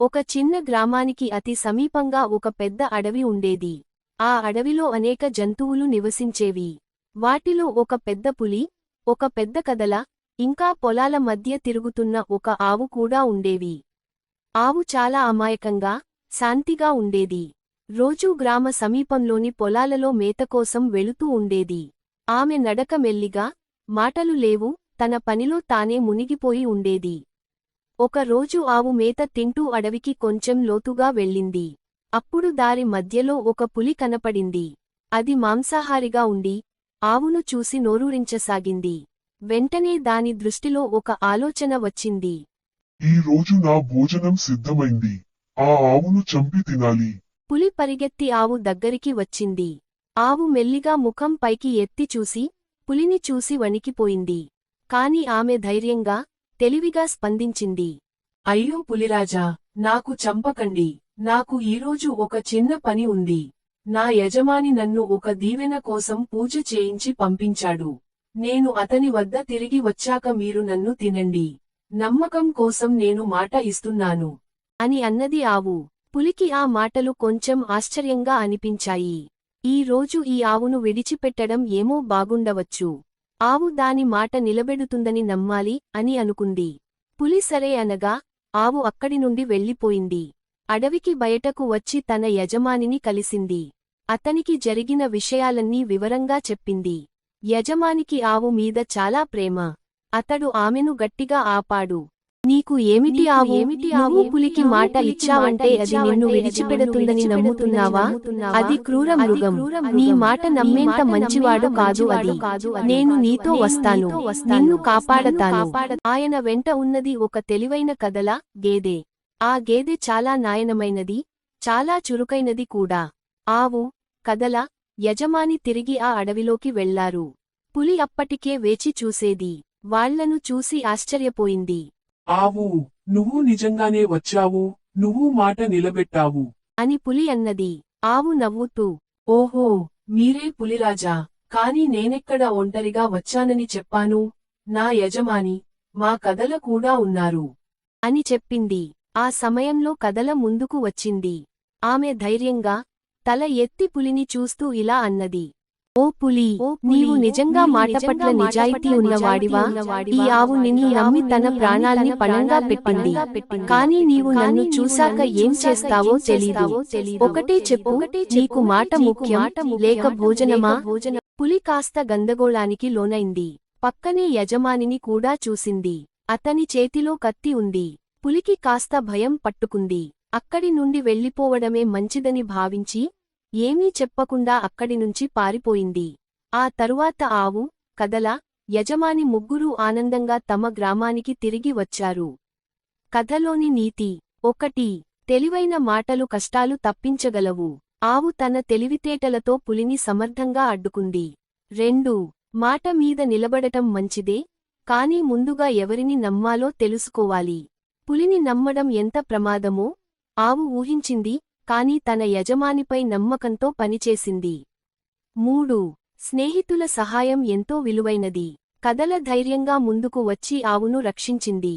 ఒక చిన్న గ్రామానికి అతి సమీపంగా ఒక పెద్ద అడవి ఉండేది. ఆ అడవిలో అనేక జంతువులు నివసించేవి. వాటిలో ఒక పెద్ద పులి, ఒక పెద్ద కదల, ఇంకా పొలాల మధ్య తిరుగుతున్న ఒక ఆవు కూడా ఉండేవి. ఆవు చాలా అమాయకంగా, శాంతిగా ఉండేది. రోజూ గ్రామ సమీపంలోని పొలాలలో మేతకోసం వెళుతూ ఉండేది. ఆమె నడక మెల్లిగా, మాటలు లేవు, తన పనిలో తానే మునిగిపోయి ఉండేది. ఒక రోజు ఆవు మేత తింటూ అడవికి కొంచెం లోతుగా వెళ్ళింది. అప్పుడు దారి మధ్యలో ఒక పులి కనపడింది. అది మాంసాహారిగా ఉండి, ఆవును చూసి నోరూరించసాగింది. వెంటనే దాని దృష్టిలో ఒక ఆలోచన వచ్చింది. ఈ రోజు నా భోజనం సిద్ధమైంది. ఆ ఆవును చంపి తినాలి. పులి పరిగెత్తి ఆవు దగ్గరికి వచ్చింది. ఆవు మెల్లిగా ముఖం పైకి ఎత్తి చూసి, పులిని చూసి వణికిపోయింది. కాని ఆమె ధైర్యంగా, తెలివిగా స్పందించింది. అయ్యో పులిరాజా, నాకు చంపకండి. నాకు ఈరోజు ఒక చిన్న పని ఉంది. నా యజమాని నన్ను ఒక దీవెన కోసం పూజ చేయించి పంపించాడు. నేను అతని వద్ద తిరిగి వచ్చాక మీరు నన్ను తినండి. నమ్మకం కోసం నేను మాట ఇస్తున్నాను అని అన్నది ఆవు. పులికి ఆ మాటలు కొంచెం ఆశ్చర్యంగా అనిపించాయి. ఈ రోజు ఈ ఆవును విడిచిపెట్టడం ఏమో బాగుండవచ్చు. ఆవు దాని మాట నిలబెడుతుందని నమ్మాలి అని అనుకుంది. పులి సరే అనగా, ఆవు అక్కడి నుండి వెళ్ళిపోయింది. అడవికి బయటకు వచ్చి తన యజమానిని కలిసింది. అతనికి జరిగిన విషయాలన్నీ వివరంగా చెప్పింది. యజమానికి ఆవు మీద చాలా ప్రేమ. అతడు ఆమెను గట్టిగా ఆపాడు. నీకు ఏమిటి ఆవు? నువ్వు పులికి మాట ఇచ్చావంటే అది నిన్ను విడిచిపెడుతుందని నమ్ముతున్నావా? అది క్రూర మృగం. నీ మాట నమ్మేంత మంచివాడు కాదు అది. నేను నీతో వస్తాను, నిన్ను కాపాడతాను. ఆయన వెంట ఉన్నది ఒక తెలివైన కదల, గేదె. ఆ గేదె చాలా నాయనమైనది, చాలా చురుకైనది కూడా. ఆవు, కదల, యజమాని తిరిగి ఆ అడవిలోకి వెళ్లారు. పులి అప్పటికే వేచి చూసేది. వాళ్లను చూసి ఆశ్చర్యపోయింది. ఆవు, నువ్వు నిజంగానే వచ్చావు. నువ్వు మాట నిలబెట్టావు అని పులి అన్నది. ఆవు నవ్వుతూ, ఓహో, మీరే పులిరాజా. కాని నేనెక్కడ ఒంటరిగా వచ్చానని చెప్పాను. నా యజమాని, మా కదల కూడా ఉన్నారు అని చెప్పింది. ఆ సమయంలో కదల ముందుకు వచ్చింది. ఆమె ధైర్యంగా, తల ఎత్తి పులిని చూస్తూ ఇలా అన్నది. ఓ పులి, నీవు నిజంగా మాటపట్ల నిజాయితీ ఉన్నవాడివా? ఈ ఆవు నిన్ను నమ్మి తన ప్రాణాల్ని పణంగా పెట్టింది. కాని నీవు నన్ను చూశాక ఏం చేస్తావో తెలీదు. ఒకటే చెప్పు, నీకు మాట ముఖ్యం, లేక భోజనమా? పులి కాస్త గందగోళానికి లోనైంది. పక్కనే యజమానిని కూడా చూసింది. అతని చేతిలో కత్తి ఉంది. పులికి కాస్త భయం పట్టుకుంది. అక్కడి నుండి వెళ్ళిపోవడమే మంచిదని భావించి, ఏమీ చెప్పకుండా అక్కడినుంచి పారిపోయింది. ఆ తరువాత ఆవు, కదల, యజమాని ముగ్గురూ ఆనందంగా తమ గ్రామానికి తిరిగి వచ్చారు. కథలోని నీతి: 1. తెలివైన మాటలు కష్టాలు తప్పించగలవు. ఆవు తన తెలివితేటలతో పులిని సమర్థంగా అడ్డుకుంది. 2. మాట మీద నిలబడటం మంచిదే, కానీ ముందుగా ఎవరిని నమ్మాలో తెలుసుకోవాలి. పులిని నమ్మడం ఎంత ప్రమాదమో ఆవు ఊహించింది, కాని తన యజమానిపై నమ్మకంతో పనిచేసింది. 3. స్నేహితుల సహాయం ఎంతో విలువైనది. కదల ధైర్యంగా ముందుకు వచ్చి ఆవును రక్షించింది.